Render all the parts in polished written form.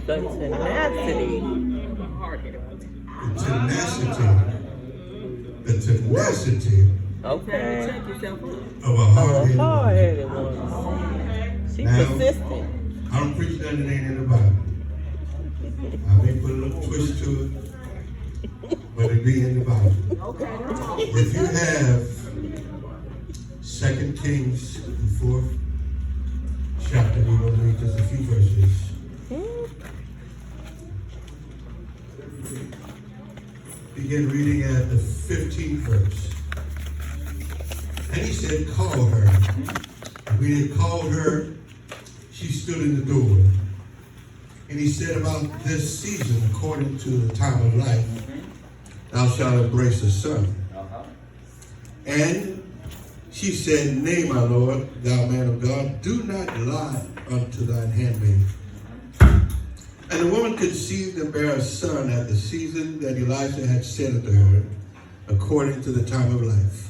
The tenacity. The tenacity Okay. of a Hard-headed one. She Now, persistent. I don't preach nothing that ain't in the Bible. I may put a little twist to it, but it be in the Bible. If you have 2 Kings, the 4th chapter, we're going to read just a few verses. Begin reading at the 15th verse. And he said, call her. And when he called her, she stood in the door. And he said, about this season, according to the time of life, thou shalt embrace a son. And she said, nay, my Lord, thou man of God, do not lie unto thine handmaid. And the woman conceived and bare a son at the season that Elijah had said unto her, according to the time of life.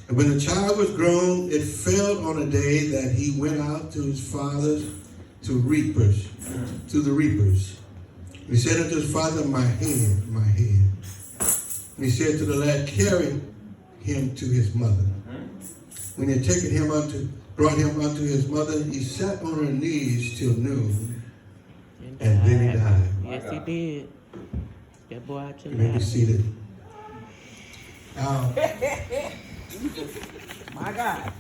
And when the child was grown, it fell on a day that he went out to his fathers to the reapers. And he said unto his father, my head, my head. And he said to the lad, carry him to his mother. When he had taken him brought him unto his mother, he sat on her knees till noon, and then he died. Yes, he did. That boy out your You may be seated. My God.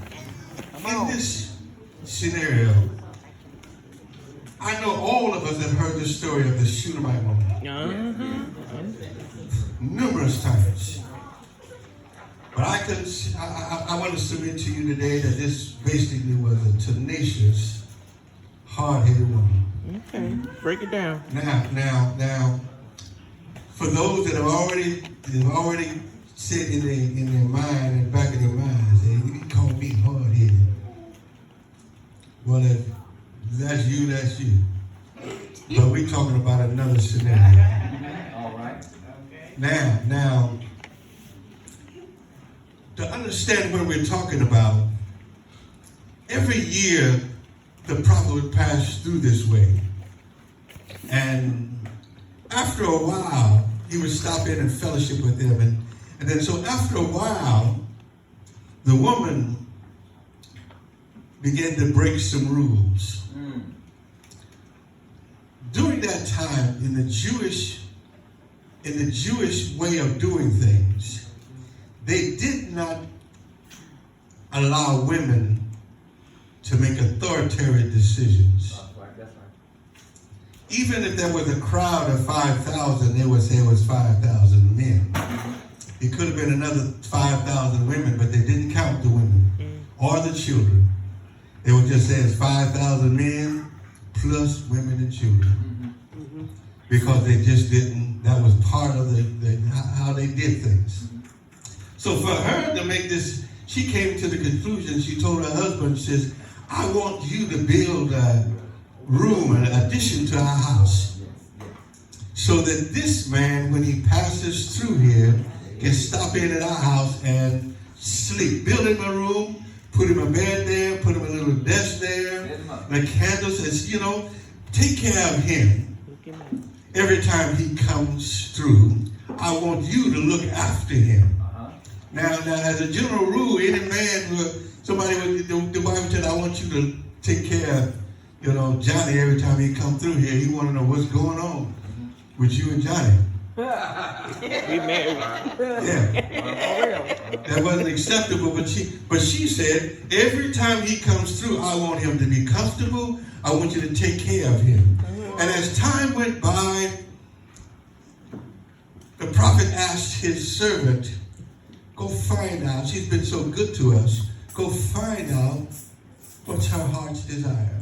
In this scenario, I know all of us have heard the story of the Shunamite woman numerous times. But I want to submit to you today that this basically was a tenacious, hard-headed woman. Okay, break it down. Now, for those that have already said in their mind and back of their minds, they call me hard-headed. Well, if that's you, that's you. But we're talking about another scenario. All right. Now, to understand what we're talking about, every year the prophet would pass through this way. And after a while, he would stop in and fellowship with them. And then so after a while, the woman began to break some rules. During that time, in the Jewish way of doing things, they did not allow women to make authoritarian decisions. That's right. Even if there was a crowd of 5,000, they would say it was 5,000 men. It could have been another 5,000 women, but they didn't count the women or the children. They would just say it's 5,000 men plus women and children. Because they just didn't, that was part of how they did things. So for her to make this, she came to the conclusion, she told her husband, she says, I want you to build a room, an addition to our house, so that this man, when he passes through here, can stop in at our house and sleep. Build him a room, put him a bed there, put him a little desk there, the candles, and, take care of him. Every time he comes through, I want you to look after him. Now, as a general rule, any man, the Bible said, I want you to take care of, Johnny every time he come through here. He want to know what's going on with you and Johnny. We married. Yeah. That wasn't acceptable, but she said, every time he comes through, I want him to be comfortable. I want you to take care of him. And as time went by, the prophet asked his servant, go find out, she's been so good to us, go find out what's her heart's desire.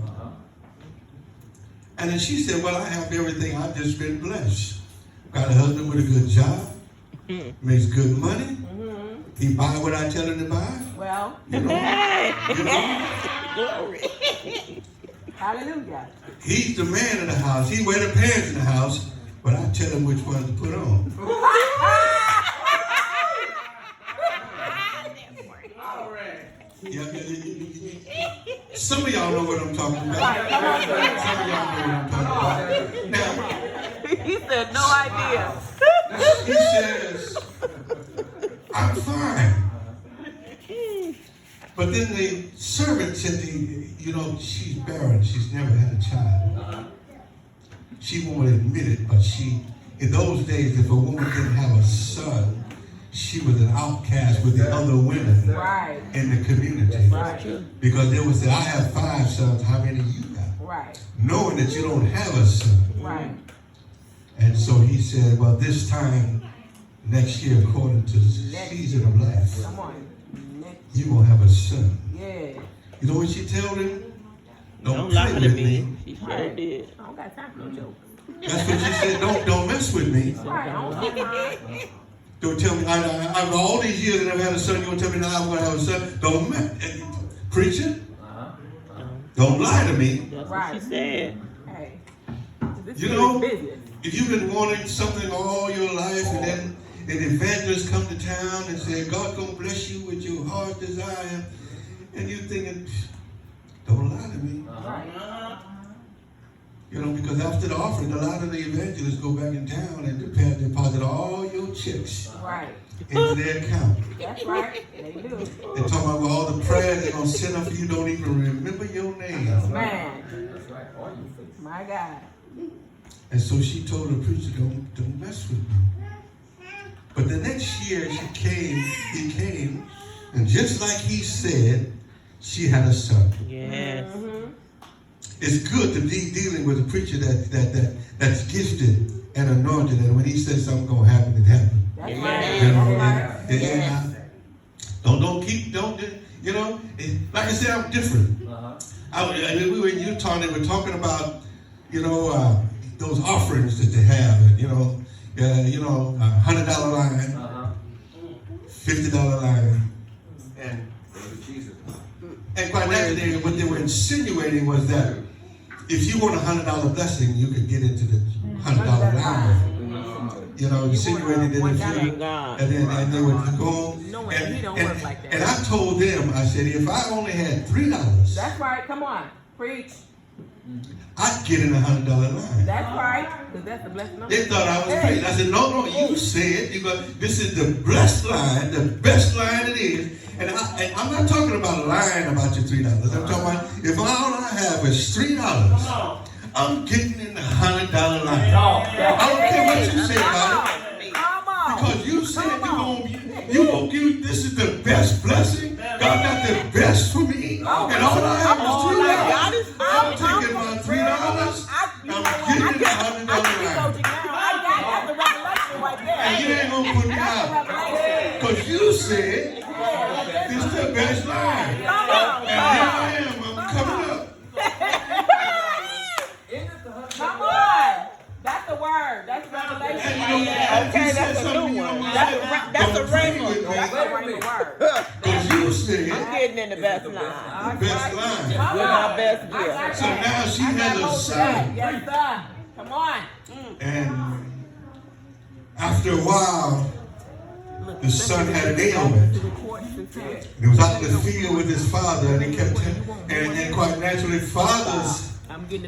And then she said, well, I have everything, I've just been blessed. Got a husband with a good job, makes good money, he buy what I tell him to buy. Well, Glory. hallelujah. He's the man in the house. He wear the pants in the house, but I tell him which ones to put on. Some of y'all know what I'm talking about. Some of y'all know what I'm talking about. Now, He said, no idea. he says, I'm fine. But then the servant said, she's barren. She's never had a child. She won't admit it, but in those days, if a woman didn't have a son, she was an outcast with the other women in the community. Right. Because they would say, I have 5 sons, how many you got? Right. Knowing that you don't have a son. Right. And so he said, well, this time next year, according to the season of life, Come on. you're going to have a son. Yeah. You know what she told him? Don't play lie to with me. She sure Right. did. I don't got time for no jokes. That's what she said. Don't mess with me. Right. I don't got time. Don't tell me, I've all these years that I've had a son, you're going to tell me now I'm going to have a son. Don't preacher. Don't lie to me. That's what she said. Hey. This You is know, business. if you've been wanting something all your life and then an evangelist come to town and say, God gonna bless you with your heart desire, and you're thinking, don't lie to me. Right. Because after the offering, a lot of the evangelists go back in town and deposit all your checks Right. into their account. That's right. They do. They're talking about all the prayers they're gonna send up for you, don't even remember your name. Man. My God. And so she told the preacher, don't mess with me. But the next year he came, and just like he said, she had a son. Yes. Mm-hmm. It's good to be dealing with a preacher that's gifted and anointed, and when he says something gonna happen, it happens. That's Yeah. right. You know, That's right. and like I said, I'm different. We were in Utah and they were talking about, those offerings that they have, $100 line, $50 line, and quite naturally, what they were insinuating was that if you want a $100 blessing, you could get into the $100 line. Insinuating that if you, and they would go, and I told them, I said, if I only had $3, That's right. Come on. Preach. I'd get in a $100 line. That's right. Because that's the blessing. They thought I was crazy. I said, no, you said, this is the blessed line, the best line it is. And I'm not talking about lying about your $3. I'm talking about if all I have is $3, I'm getting in the $100 line. I don't care what you say about it. Because you said this is the best blessing. God got the best for me. And all I have is $3. I'm taking my $3. I'm getting in the $100 line. That's the revelation right there. And you ain't gonna put me out. Because you said this is the best line. And here I am, I'm coming up. Come on. That's the word. That's revelation. Okay, that's a new one. That's a rhema. That's a rhema word. Because you said I'm getting in the best line. the best line. With my best gift. So now she has a son. Yes, sir. Come on. And after a while, the son had an ailment. He was out in the field with his father, and he kept him. And then, quite naturally, fathers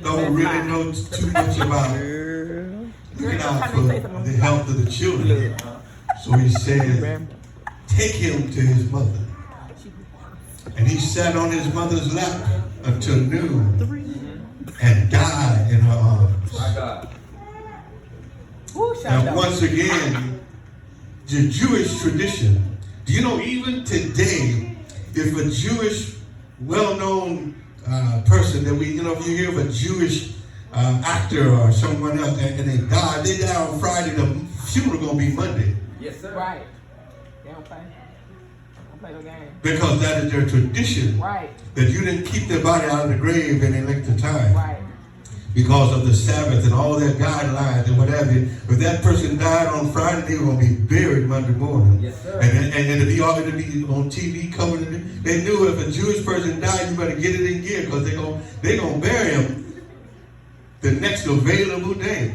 don't really know too much about looking out for the health of the children. So he said, take him to his mother. And he sat on his mother's lap until noon and died in her arms. And once again, the Jewish tradition, do you know even today, if a Jewish well-known person that if you hear of a Jewish actor or someone else and they die on Friday, the funeral gonna be Monday. Yes, sir. Right. They don't play. Don't play no game. Because that is their tradition. Right. That you didn't keep their body out of the grave any length of time. Right. Because of the Sabbath and all their guidelines and whatever. If that person died on Friday, they were going to be buried Monday morning. Yes, sir. And it'd be all going to be on TV covered. They knew if a Jewish person died, you better get it in gear because they're going to bury him the next available day.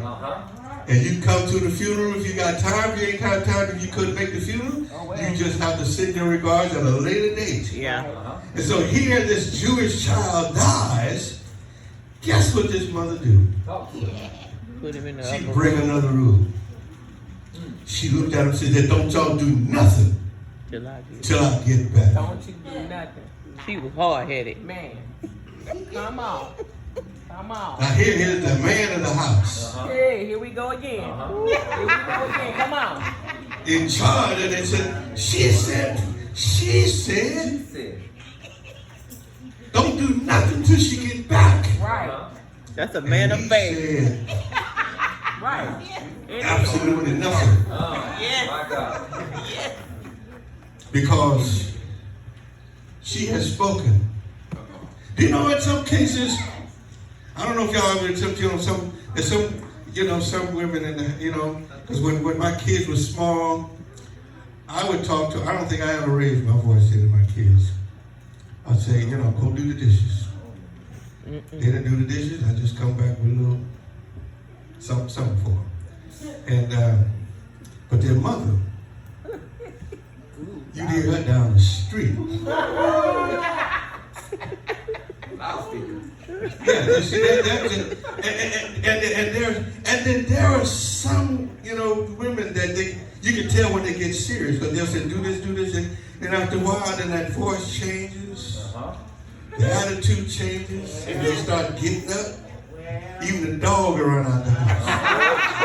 And you come to the funeral if you got time. If you ain't got time, if you couldn't make the funeral, you just have to send your regards at a later date. Yeah. And so here this Jewish child dies. Guess what this mother do? Put him in the She upper bring room another rule. She looked at him and said, don't y'all do nothing till I get. till I get back. Don't you do nothing. She was hard-headed. Man. Come on. Come on. Now here's the man of the house. Hey, here we go again. Here we go again. Come on. In charge, and they said, she said, don't do nothing till she get back. Right. That's a man of He faith. said, Right. absolutely nothing. Yes. Because she has spoken. Do you know in some cases, I don't know if y'all ever took, some women in the, because when my kids were small, I would talk to, I don't think I ever raised my voice to my kids. I'd say, go do the dishes. They didn't do the dishes, I just come back with a little something for them. And, but their mother, you hear her down the street. Yeah, you see that, and then there are some, women that you can tell when they get serious, because they'll say, do this, and after a while, then that voice changes, the attitude changes, and they start getting up. Even the dog will run out the house.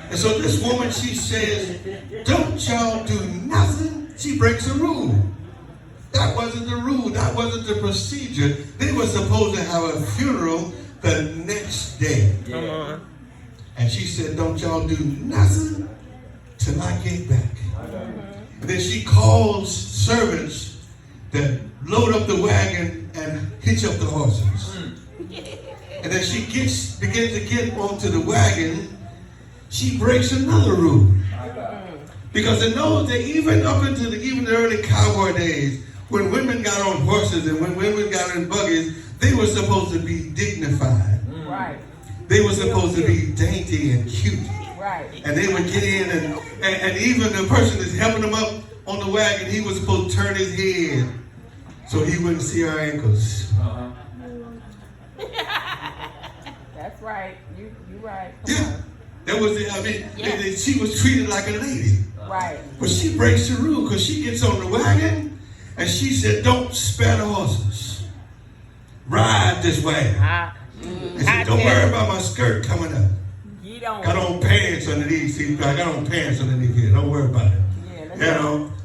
And so this woman, she says, don't y'all do nothing. She breaks a rule. That wasn't the rule. That wasn't the procedure. They were supposed to have a funeral the next day. Come on. And she said, don't y'all do nothing till I get back. And then she calls servants that load up the wagon and hitch up the horses. And then she begins to get onto the wagon. She breaks another rule. Because in those days, even up into the early cowboy days, when women got on horses and when women got in buggies, they were supposed to be dignified. Right. They were supposed to be dainty and cute. Right. And they would get in, and even the person that's helping them up on the wagon, he was supposed to turn his head so he wouldn't see her ankles. That's right. You right. Come Yeah. on. That was it. She was treated like a lady. Right. But she breaks the rule because she gets on the wagon and she said, don't spare the horses. Ride this wagon. And said, don't worry about my skirt coming up. You don't. Got on pants underneath. See, I got on pants underneath here. Don't worry about it.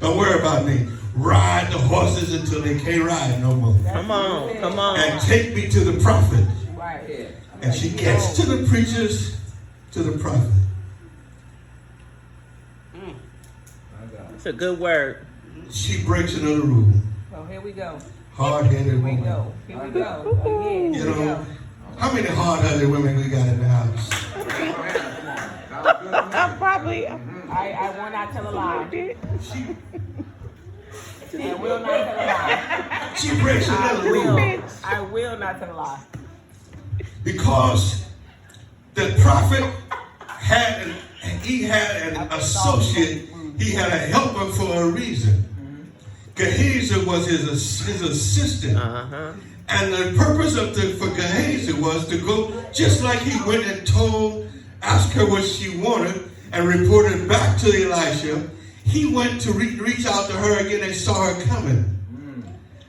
Don't worry about me. Ride the horses until they can't ride no more. Come on. And take me to the prophet. Right. And she gets to the preachers, to the prophet. It's a good word. She breaks another rule. So here we go. Hard-headed Here we woman. go. Here we go. Again. You Here we know, go. how many hard-headed women we got in the house? Probably. I will not tell a lie. She I will not tell a lie. She breaks another rule. I will not tell a lie. Because the prophet had an associate, he had a helper for a reason. Gehazi was his assistant. And the purpose for Gehazi was to go, just like he went and asked her what she wanted, and reported back to Elisha, he went to reach out to her again and saw her coming.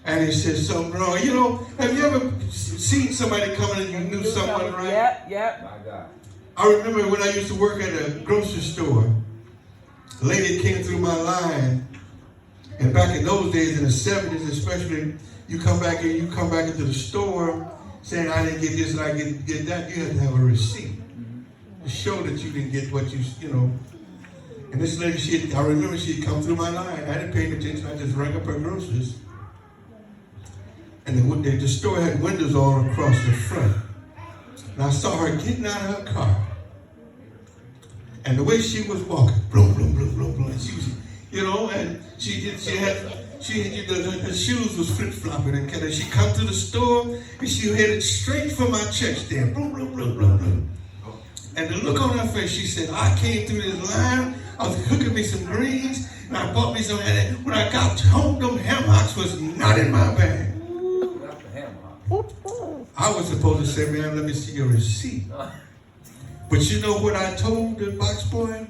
And he said, have you ever seen somebody coming and you knew someone, right? Yep. I remember when I used to work at a grocery store, a lady came through my line, and back in those days, in the 70s especially, you come back into the store saying, I didn't get this and I didn't get that, you had to have a receipt to show that you didn't get what you know. And this lady, I remember she'd come through my line. I didn't pay attention, I just rang up her groceries. And the store had windows all across the front. And I saw her getting out of her car. And the way she was walking, bloom, bloom, bloom, bloom, bloom. And she was, and her shoes was flip-flopping. And she come to the store and she headed straight for my check stand. Bloom, bloom, bloom, bloom, bloom. And the look on her face, she said, I came through this line, I was cooking me some greens, and I bought me some, and when I got home, them ham hocks was not in my bag. I was supposed to say, ma'am, let me see your receipt. But you know what I told the box boy?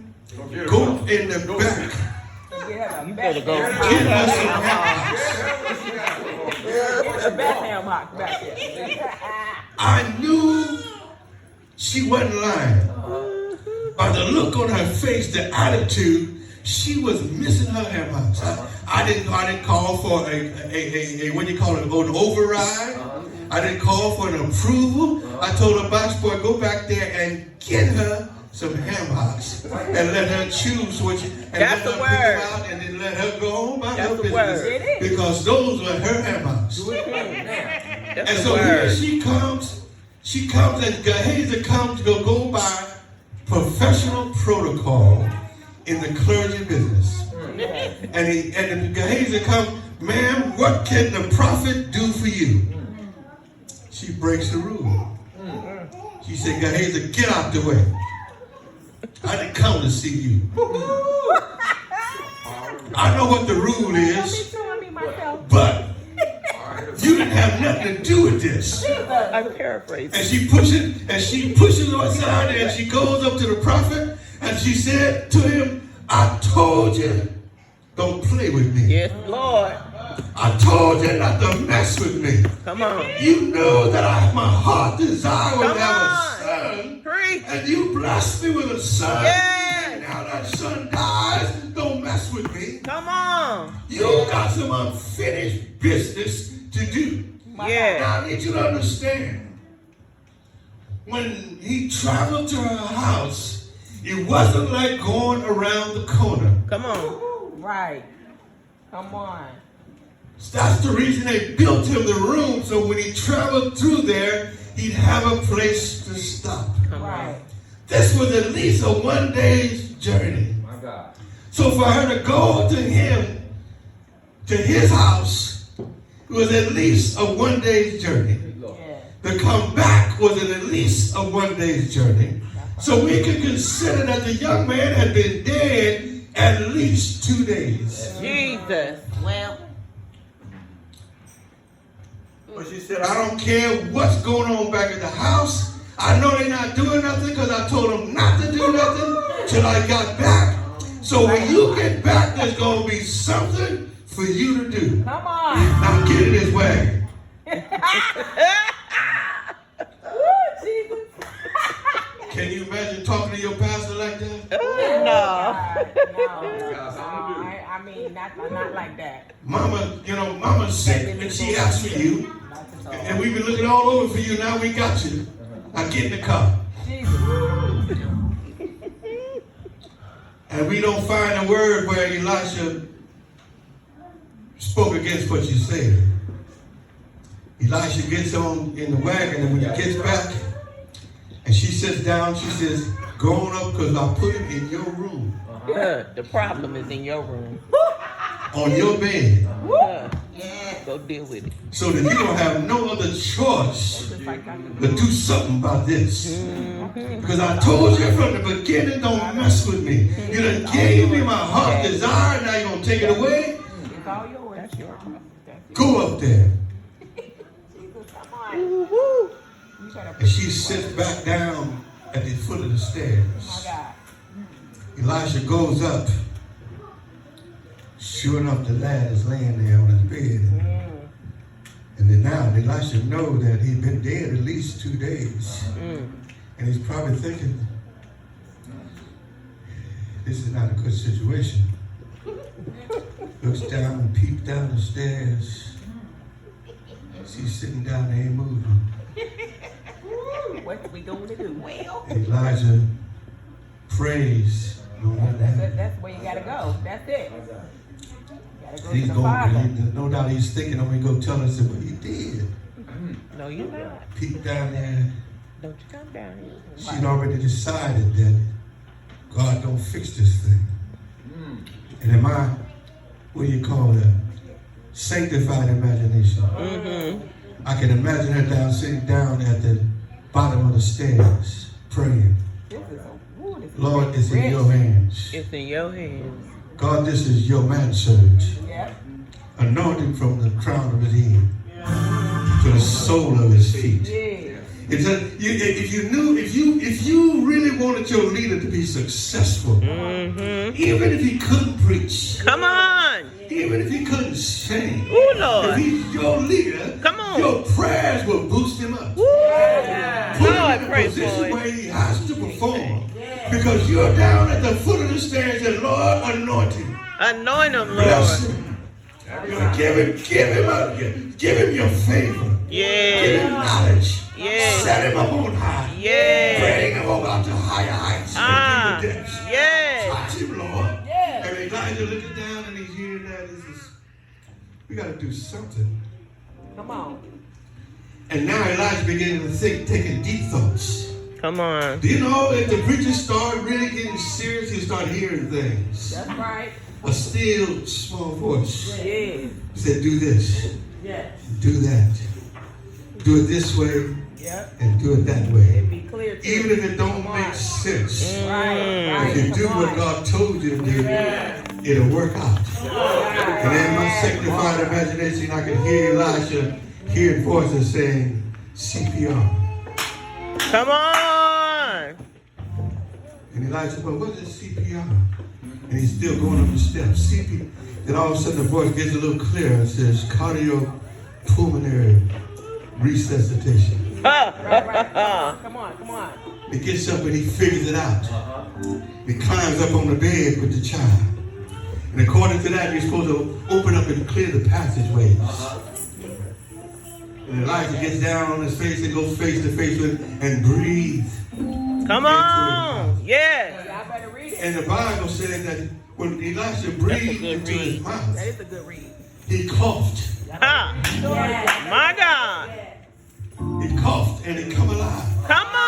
Go in the back. You better go. Get her some ham hocks. The best ham hock back there. I knew she wasn't lying. By the look on her face, the attitude, she was missing her ham hocks. I didn't call for a what do you call it, an override. I didn't call for an approval. I told the box boy, go back there and get her some ham hocks and let her choose what you, and That's let her the pick them word. out and then let her go on by That's her the business. word. Because those were her ham hocks. That's And the so here word. she comes and Gehazi comes to go by professional protocol in the clergy business. And Gehazi comes, ma'am, what can the prophet do for you? She breaks the rule. She said, Gehazi, get out the way. I didn't come to see you. I know what the rule is, but you didn't have nothing to do with this. I'm paraphrasing. And she pushes him aside and she goes up to the prophet and she said to him, I told you, don't play with me. Yes, Lord. I told you not to mess with me. Come on. You know that my heart desire was Come to have on. a son. Preach. And you blessed me with a son. Yes. And now that son dies, don't mess with me. Come on. You got some unfinished business to do. Yeah. Now I need you to understand. When he traveled to her house, it wasn't like going around the corner. Come on. Right. Come on. That's the reason they built him the room, so when he traveled through there, he'd have a place to stop. Right. This was at least a 1 day's journey. My God. So for her to go to him, to his house, was at least a 1 day's journey. Yeah. To come back was at least a 1 day's journey. So we can consider that the young man had been dead at least 2 days. Jesus. Well. But she said, I don't care what's going on back at the house. I know they're not doing nothing because I told them not to do nothing till I got back. So when you get back, there's going to be something for you to do. Come on. Now get in his way. Jesus. Can you imagine talking to your pastor like that? No. I mean, not like that. Mama's sick and she asked for you. And we've been looking all over for you. Now we got you. Now get in the car. Jesus. And we don't find a word where Elisha spoke against what you said. Elisha gets on in the wagon, and when he gets back, and she sits down, she says, go on up because I put him in your room. The problem is in your room. On your bed. Go deal with it. So that you don't have no other choice but do something about this. Because I told you from the beginning, don't mess with me. You done gave me my heart desire, now you're going to take it away? It's all yours. That's yours. Go up there. Jesus, come on. You better And she sits back down at the foot of the stairs. my God. Elisha goes up. Sure enough, the lad is laying there on his bed. And then now Elisha knows that he'd been dead at least 2 days. And he's probably thinking, this is not a good situation. Looks down and peeps down the stairs. She's sitting down there, ain't moving. What we going to do? Well, Elijah prays. No, not that. that's where you got to go. That's it. You got to go He's to the Father. going, no doubt he's thinking, I'm going to go tell us what he did. No, you're not. Peep down there. Don't you come down here. She'd already decided that God don't fix this thing. And in my, what do you call that? Sanctified imagination. I can imagine her sitting down at the bottom of the stairs, praying. This is this is Lord, it's in rich. your hands. It's in your hands. God, this is your manservant. Yep. Anoint him from the crown of his head to the sole of his feet. Yeah. It said, if you really wanted your leader to be successful, even if he couldn't preach, Come on. even if he couldn't sing, Ooh, if Lord. he's your leader, Come on. your prayers will boost him up. Woo. Put Lord, him in a pray for position it. where he has to perform. Because you're down at the foot of the stairs and Lord, anoint him. Anoint him, Bless Lord. him. Give him your favor. Give Yeah. him knowledge. Yeah. Set him up on high. Yeah. Bring him up to higher heights. Ah. And deeper depths. Yeah. Touch him, Lord. Yeah. And Elijah looking down and he's hearing that. We got to do something. Come on. And now Elijah beginning to think, taking deep thoughts. Come on. Do you know if the preacher started really getting serious, he started hearing things. That's right. A still small voice. Yeah. He said, do this, Yes. do that. Do it this way Yep. and do it that way. It'd be clear too. Even if it don't make sense. Right. If you do Come what on. God told you to do, it'll work out. And in my sanctified imagination, I can hear Elisha hearing voices saying, CPR. Come on. And Elijah, well, what is CPR? And he's still going up the steps. CPR. Then all of a sudden the voice gets a little clearer and says, cardiopulmonary resuscitation. Right. Come on. He gets up and he figures it out. He climbs up on the bed with the child. And according to that, you're supposed to open up and clear the passageways. And Elijah gets down on his face and goes face to face with him and breathes. Come on. Yeah. Y'all better read it. And the Bible said that when Elisha breathed good into read. his mouth, That is a good read. he coughed. Ha. My God. He coughed and he come alive. Come on.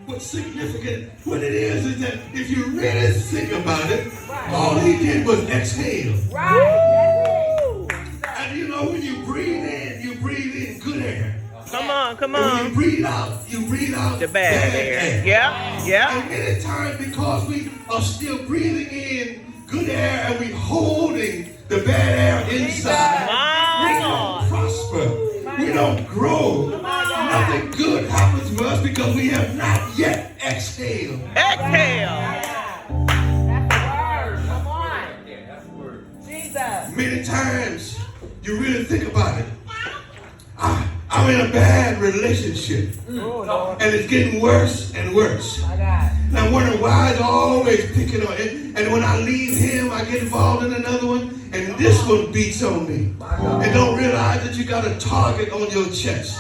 What's significant, what it is that if you really think about it, all he did was exhale. Right. And you know when you breathe in good air. Come on. And when you breathe out The bad air. Yeah. And many times because we are still breathing in good air and we holding the bad air inside, we My don't Lord. prosper. We don't grow. Nothing good happens to us because we have not yet exhaled. Exhale. That's the word. Come on. Jesus. Many times you really think about it. I'm in a bad relationship. And it's getting worse and worse. My God. And I'm wondering why it's always picking on it. And when I leave him, I get involved in another one. And this one beats on me. And don't realize that you got a target on your chest.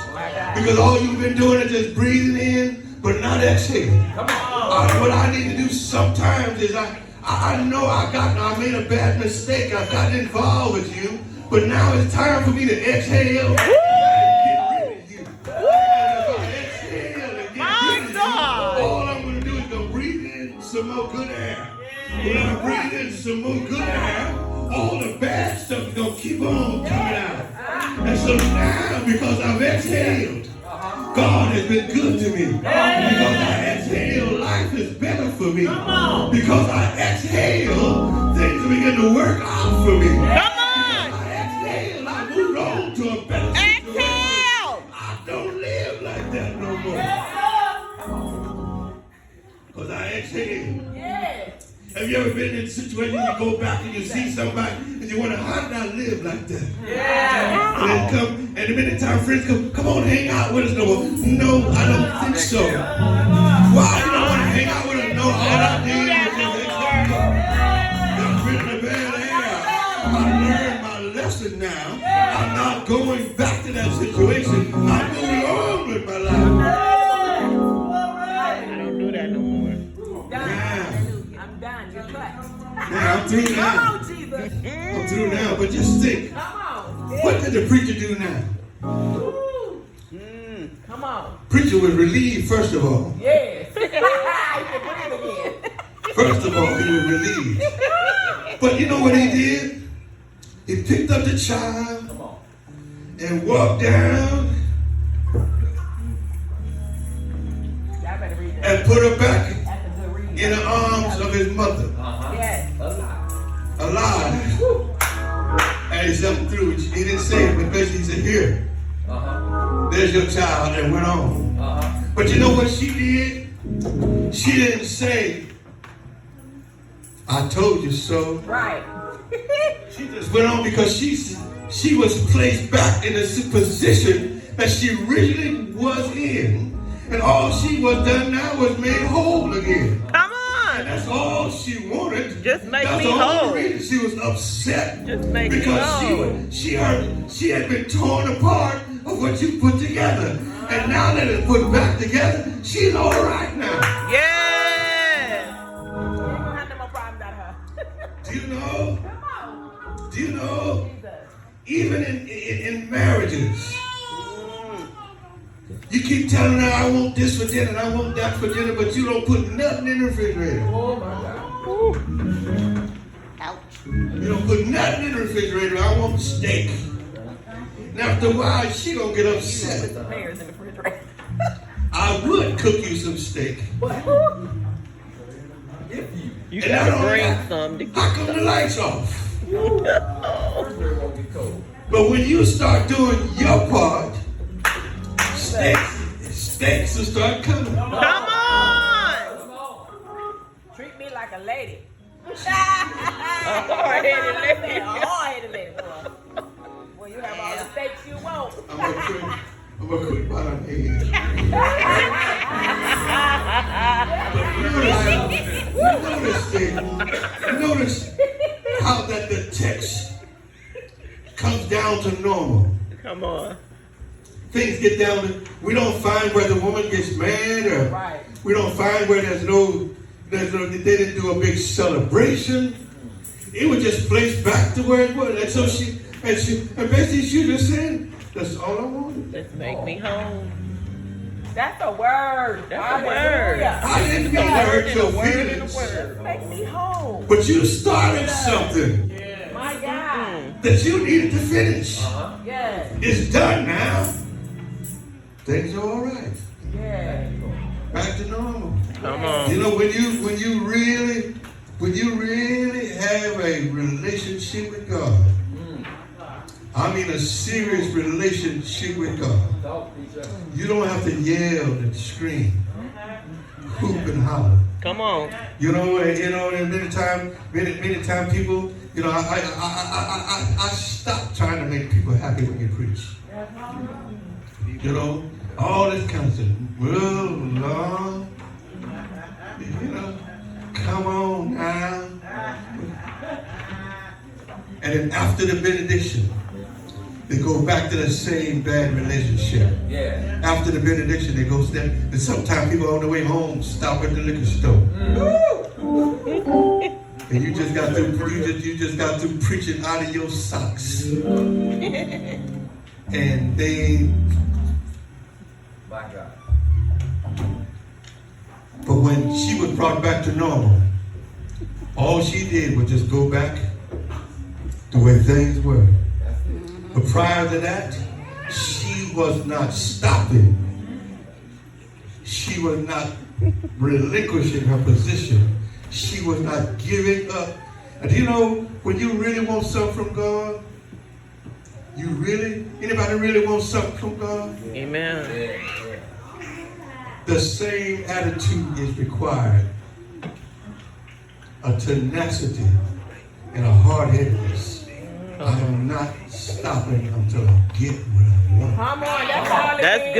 Because all you've been doing is just breathing in, but not exhaling. What I need to do sometimes is I know I made a bad mistake. I've gotten involved with you. But now it's time for me to exhale and get rid of you. And if I exhale and get rid of you, all I'm going to do is go breathe in some more good air. When I breathe in some more good air, all the bad stuff is going to keep on coming out. And so now, because I've exhaled, God has been good to me. Because I exhale, life is better for me. Because I exhale, things begin to work out for me. Come on. I moved on to a better situation. Exhale. I don't live like that no more. Because I exhale. Have you ever been in a situation you go back and you see somebody and you wonder, how did I live like that? And then and the minute time friends come on, hang out with us no more. No, I don't think so. Why you don't want to hang out with us? No, all I did was just got rid of the bad air. I learned my lesson now. I'm not going back to that situation. I'm moving on with my life. I don't do that no more. I'm done. You're cut. Now I'm through now. Come on, Jesus. I'm through now, but just think. Come on. What did the preacher do now? Come on. Preacher was relieved, first of all. Yes. You can breathe again. First of all, he was relieved. But you know what he did? He picked up the child and walked down put her back That's a good read. in the arms of his mother, Yes. alive. And he jumped through. He didn't say it, but basically he said, here, there's your child, and went on. But you know what she did? She didn't say, I told you so. Right. She just went on because she was placed back in the position that she originally was in. And all she was done now was made whole again. Come And on. that's all she wanted. Just make that's me the whole. only reason she was upset. Just make me because whole. she had been torn apart of what you put together. And now that it's put back together, she's all right now. Yeah. You ain't gonna have no more problems out of her. Do you know? Come on. Do you know? Jesus. Even in marriages, you keep telling her, I want this for dinner, and I want that for dinner, but you don't put nothing in the refrigerator. Oh my God. You don't put nothing in the refrigerator. I want steak. And after a while, she gonna get Put upset. some pears in the refrigerator. I would cook you some steak. You And gotta not only bring that, some to how come the lights off? get. But when you start doing your part, steaks will start coming. Come on. Treat me like a lady. hard-headed lady. A hard-headed lady, boy. Well, you have all the steaks you want. I'm gonna quit while I'm here. Notice how that the text comes down to normal. Come on. Things get down to, we don't find where the woman gets mad, or Right. we don't find where they didn't do a big celebration. It was just placed back to where it was. And so and basically she just said, that's all I wanted. Let's make me home. That's a word. That's a word. Hallelujah. I didn't mean to hurt your Word in a feelings. word. Make me home. But you started something My God. that you needed to finish. Yes. It's done now. Things are all right. Yes. Back to normal. Come on. You know, when you really have a relationship with God, I mean a serious relationship with God, you don't have to yell and scream, hoop and holler. Come on. You know, and many times people, you know, I stop trying to make people happy when you preach. You know, all this kind of stuff. Well, Lord, you know, come on now. And then after the benediction, they go back to the same bad relationship. Yeah. After the benediction, they go step. And sometimes people on the way home stop at the liquor store. And you just got through preaching out of your socks. And they. My God. But when she was brought back to normal, all she did was just go back the way things were. But prior to that, she was not stopping. She was not relinquishing her position. She was not giving up. And you know, when you really want something from God, anybody really want something from God? Amen. The same attitude is required. A tenacity and a hard-headedness. I am not stopping until I get what I want. Come on. That's all it That's is. good.